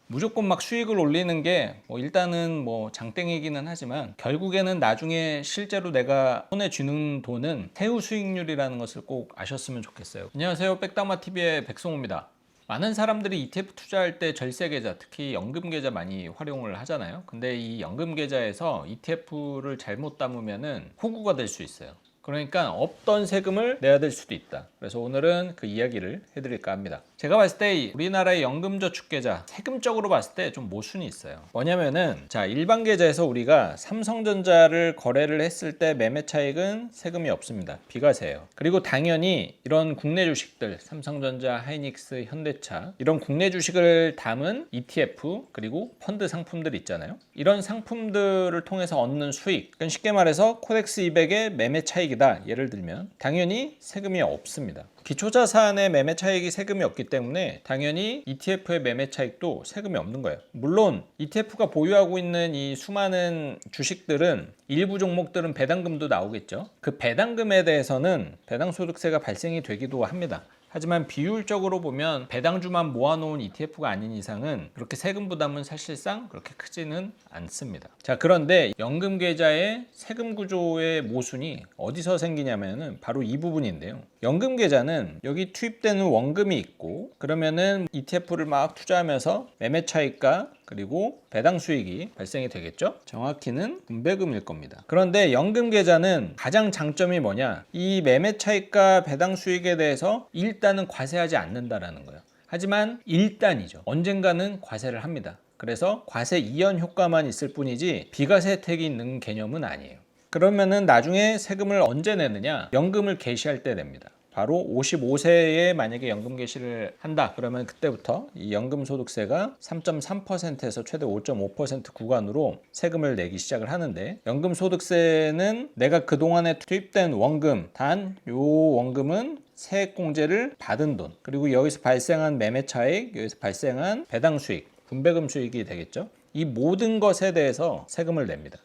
무조건 막 수익을 올리는 게 일단은 장땡이기는 하지만 결국에는 나중에 실제로 내가 손에 쥐는 돈은 세후 수익률이라는 것을 꼭 아셨으면 좋겠어요. 안녕하세요, 백다마TV의 백송호입니다. 많은 사람들이 ETF 투자할 때 절세계좌, 특히 연금계좌 많이 활용을 하잖아요. 근데 이 연금계좌에서 ETF를 잘못 담으면은 호구가 될 수 있어요. 그러니까 없던 세금을 내야 될 수도 있다. 그래서 오늘은 그 이야기를 해드릴까 합니다. 제가 봤을 때 우리나라의 연금저축계좌 세금적으로 봤을 때 좀 모순이 있어요. 뭐냐면은 일반 계좌에서 우리가 삼성전자를 거래를 했을 때 매매 차익은 세금이 없습니다. 비과세예요. 그리고 당연히 이런 국내 주식들, 삼성전자, 하이닉스, 현대차 이런 국내 주식을 담은 ETF 그리고 펀드 상품들 있잖아요. 이런 상품들을 통해서 얻는 수익, 그러니까 쉽게 말해서 코덱스 200의 매매 차익이다. 예를 들면 당연히 세금이 없습니다. 기초자산의 매매 차익이 세금이 없기 때문에 당연히 ETF의 매매 차익도 세금이 없는 거예요. 물론 ETF가 보유하고 있는 이 수많은 주식들은 일부 종목들은 배당금도 나오겠죠. 그 배당금에 대해서는 배당소득세가 발생이 되기도 합니다. 하지만 비율적으로 보면 배당주만 모아놓은 ETF가 아닌 이상은 그렇게 세금 부담은 사실상 그렇게 크지는 않습니다. 그런데 연금계좌의 세금 구조의 모순이 어디서 생기냐면은 바로 이 부분인데요. 연금계좌는 여기 투입되는 원금이 있고 그러면은 ETF를 막 투자하면서 매매 차익과 그리고 배당 수익이 발생이 되겠죠. 정확히는 분배금일 겁니다. 그런데 연금계좌는 가장 장점이 뭐냐, 이 매매 차익과 배당 수익에 대해서 일단은 과세하지 않는다라는 거예요. 하지만 일단이죠. 언젠가는 과세를 합니다. 그래서 과세 이연 효과만 있을 뿐이지 비과세 혜택이 있는 개념은 아니에요. 그러면은 나중에 세금을 언제 내느냐, 연금을 개시할 때 냅니다. 바로 55세에 만약에 연금 개시를 한다 그러면 그때부터 이 연금소득세가 3.3%에서 최대 5.5% 구간으로 세금을 내기 시작을 하는데, 연금소득세는 내가 그동안에 투입된 원금, 단 요 원금은 세액공제를 받은 돈, 그리고 여기서 발생한 매매 차익, 여기서 발생한 배당 수익, 분배금 수익이 되겠죠. 이 모든 것에 대해서 세금을 냅니다.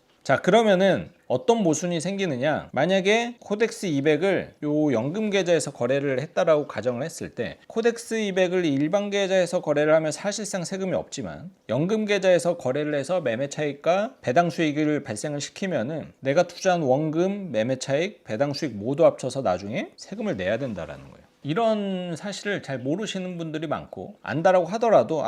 그러면은 어떤 모순이 생기느냐, 만약에 코덱스 200을 요 연금 계좌에서 거래를 했다라고 가정을 했을 때 코덱스 200을 일반 계좌에서 거래를 하면 사실상 세금이 없지만 연금 계좌에서 거래를 해서 매매 차익과 배당 수익을 발생을 시키면은 내가 투자한 원금, 매매 차익, 배당 수익 모두 합쳐서 나중에 세금을 내야 된다라는 거예요. 이런 사실을 잘 모르시는 분들이 많고, 안다라고 하더라도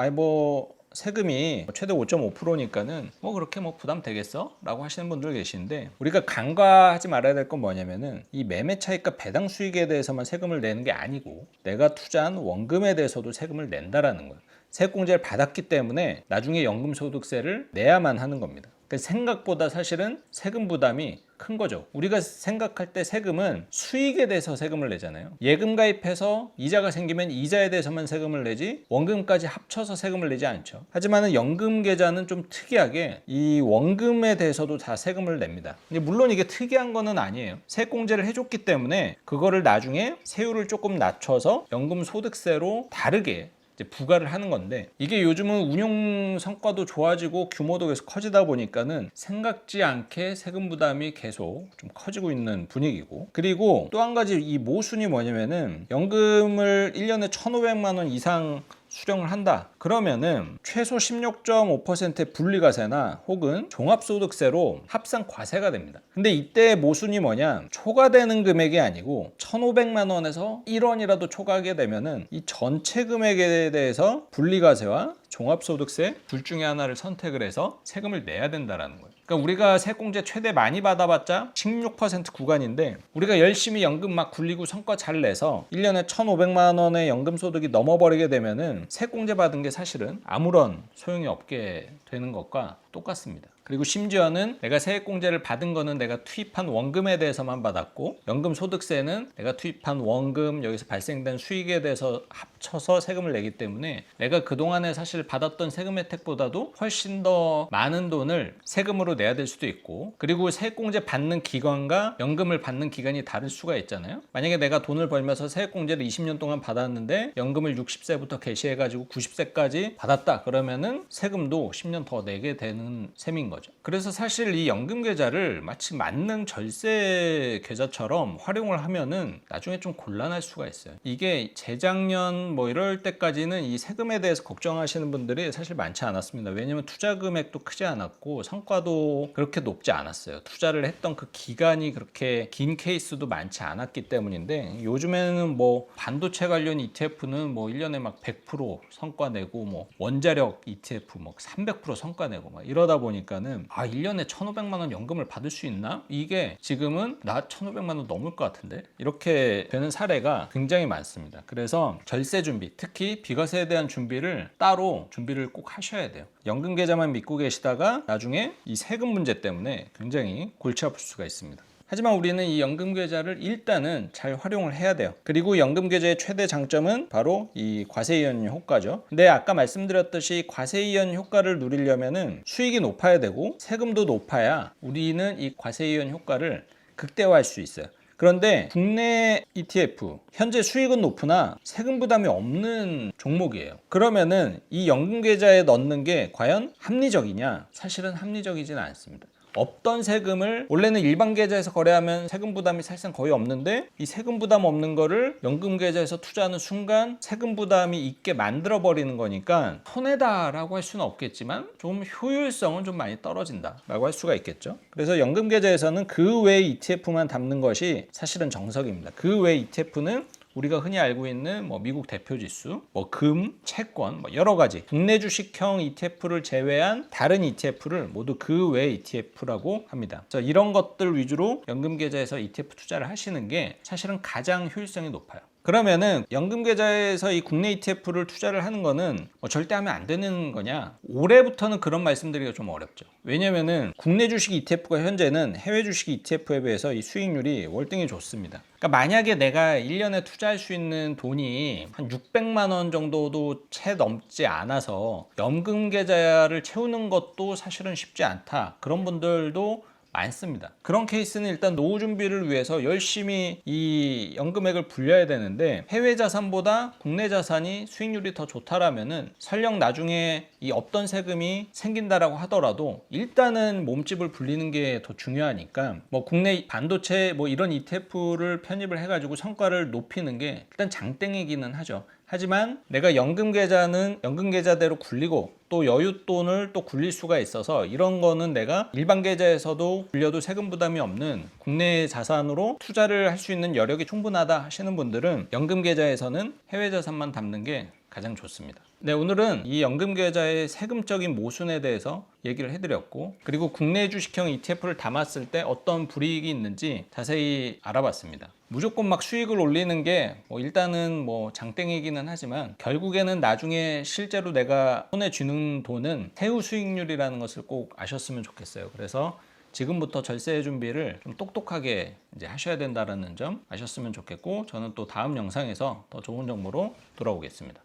세금이 최대 5.5%니까는 그렇게 부담 되겠어? 라고 하시는 분들 계시는데, 우리가 간과하지 말아야 될 건 뭐냐면은 이 매매 차익과 배당 수익에 대해서만 세금을 내는 게 아니고 내가 투자한 원금에 대해서도 세금을 낸다라는 거예요. 세액공제를 받았기 때문에 나중에 연금소득세를 내야만 하는 겁니다. 생각보다 사실은 세금 부담이 큰 거죠. 우리가 생각할 때 세금은 수익에 대해서 세금을 내잖아요. 예금 가입해서 이자가 생기면 이자에 대해서만 세금을 내지 원금까지 합쳐서 세금을 내지 않죠. 하지만 연금 계좌는 좀 특이하게 이 원금에 대해서도 다 세금을 냅니다. 물론 이게 특이한 거는 아니에요. 세액공제를 해줬기 때문에 그거를 나중에 세율을 조금 낮춰서 연금 소득세로 다르게 부과를 하는 건데, 이게 요즘은 운용 성과도 좋아지고 규모도 계속 커지다 보니까는 생각지 않게 세금 부담이 계속 좀 커지고 있는 분위기고, 그리고 또 한 가지 이 모순이 뭐냐면은 연금을 1년에 1,500만 원 이상 수령을 한다 그러면은 최소 16.5%의 분리과세나 혹은 종합소득세로 합산 과세가 됩니다. 근데 이때 모순이 뭐냐, 초과되는 금액이 아니고 1,500만 원에서 1원이라도 초과하게 되면은 이 전체 금액에 대해서 분리과세와 종합소득세 둘 중에 하나를 선택을 해서 세금을 내야 된다라는 거예요. 그러니까 우리가 세액공제 최대 많이 받아봤자 16% 구간인데, 우리가 열심히 연금 막 굴리고 성과 잘 내서 1년에 1,500만 원의 연금소득이 넘어버리게 되면은 세액공제 받은 게 사실은 아무런 소용이 없게 되는 것과 똑같습니다. 그리고 심지어는 내가 세액공제를 받은 거는 내가 투입한 원금에 대해서만 받았고, 연금소득세는 내가 투입한 원금, 여기서 발생된 수익에 대해서 합쳐서 세금을 내기 때문에 내가 그동안에 사실 받았던 세금 혜택보다도 훨씬 더 많은 돈을 세금으로 내야 될 수도 있고, 그리고 세액공제 받는 기간과 연금을 받는 기간이 다를 수가 있잖아요. 만약에 내가 돈을 벌면서 세액공제를 20년 동안 받았는데 연금을 60세부터 개시해가지고 90세까지 받았다 그러면은 세금도 10년 더 내게 되는 셈인 거죠. 거죠. 그래서 사실 이 연금 계좌를 마치 만능 절세 계좌처럼 활용을 하면은 나중에 좀 곤란할 수가 있어요. 이게 재작년 뭐 이럴 때까지는 이 세금에 대해서 걱정하시는 분들이 사실 많지 않았습니다. 왜냐면 투자 금액도 크지 않았고 성과도 그렇게 높지 않았어요. 투자를 했던 그 기간이 그렇게 긴 케이스도 많지 않았기 때문인데, 요즘에는 뭐 반도체 관련 ETF는 뭐 1년에 막 100% 성과 내고, 뭐 원자력 ETF 뭐 300% 성과 내고 막 이러다 보니까는 1년에 1,500만 원 연금을 받을 수 있나? 이게 지금은 나 1,500만 원 넘을 것 같은데? 이렇게 되는 사례가 굉장히 많습니다. 그래서 절세 준비, 특히 비과세에 대한 준비를 따로 준비를 꼭 하셔야 돼요. 연금 계좌만 믿고 계시다가 나중에 이 세금 문제 때문에 굉장히 골치 아플 수가 있습니다. 하지만 우리는 이 연금 계좌를 일단은 잘 활용을 해야 돼요. 그리고 연금 계좌의 최대 장점은 바로 이 과세 이연 효과죠. 근데 아까 말씀드렸듯이 과세 이연 효과를 누리려면은 수익이 높아야 되고 세금도 높아야 우리는 이 과세 이연 효과를 극대화할 수 있어요. 그런데 국내 ETF 현재 수익은 높으나 세금 부담이 없는 종목이에요. 그러면은 이 연금 계좌에 넣는 게 과연 합리적이냐? 사실은 합리적이지는 않습니다. 없던 세금을, 원래는 일반 계좌에서 거래하면 세금 부담이 사실상 거의 없는데 이 세금 부담 없는 거를 연금 계좌에서 투자하는 순간 세금 부담이 있게 만들어 버리는 거니까 손해다라고 할 수는 없겠지만 좀 효율성은 좀 많이 떨어진다 라고 할 수가 있겠죠. 그래서 연금 계좌에서는 그 외 ETF만 담는 것이 사실은 정석입니다. 그 외 ETF는 우리가 흔히 알고 있는 뭐 미국 대표 지수, 뭐 금, 채권, 뭐 여러 가지 국내 주식형 ETF를 제외한 다른 ETF를 모두 그 외 ETF라고 합니다. 그래서 이런 것들 위주로 연금 계좌에서 ETF 투자를 하시는 게 사실은 가장 효율성이 높아요. 그러면은 연금 계좌에서 이 국내 ETF를 투자를 하는 거는 뭐 절대 하면 안 되는 거냐? 올해부터는 그런 말씀드리기가 좀 어렵죠. 왜냐면은 국내 주식 ETF가 현재는 해외 주식 ETF에 비해서 이 수익률이 월등히 좋습니다. 그러니까 만약에 내가 1년에 투자할 수 있는 돈이 한 600만 원 정도도 채 넘지 않아서 연금 계좌를 채우는 것도 사실은 쉽지 않다. 그런 분들도 많습니다. 그런 케이스는 일단 노후 준비를 위해서 열심히 이 연금액을 불려야 되는데, 해외 자산보다 국내 자산이 수익률이 더 좋다라면은 설령 나중에 이 없던 세금이 생긴다라고 하더라도 일단은 몸집을 불리는 게 더 중요하니까 뭐 국내 반도체 뭐 이런 ETF를 편입을 해가지고 성과를 높이는 게 일단 장땡이기는 하죠. 하지만 내가 연금 계좌는 연금 계좌대로 굴리고 또 여윳돈을 또 굴릴 수가 있어서 이런 거는 내가 일반 계좌에서도 굴려도 세금 부담이 없는 국내 자산으로 투자를 할 수 있는 여력이 충분하다 하시는 분들은 연금 계좌에서는 해외 자산만 담는 게 가장 좋습니다. 네, 오늘은 이 연금 계좌의 세금적인 모순에 대해서 얘기를 해드렸고, 그리고 국내 주식형 ETF를 담았을 때 어떤 불이익이 있는지 자세히 알아봤습니다. 무조건 막 수익을 올리는 게 뭐 일단은 뭐 장땡이기는 하지만 결국에는 나중에 실제로 내가 손에 쥐는 돈은 세후 수익률이라는 것을 꼭 아셨으면 좋겠어요. 그래서 지금부터 절세 준비를 좀 똑똑하게 이제 하셔야 된다는 점 아셨으면 좋겠고, 저는 또 다음 영상에서 더 좋은 정보로 돌아오겠습니다.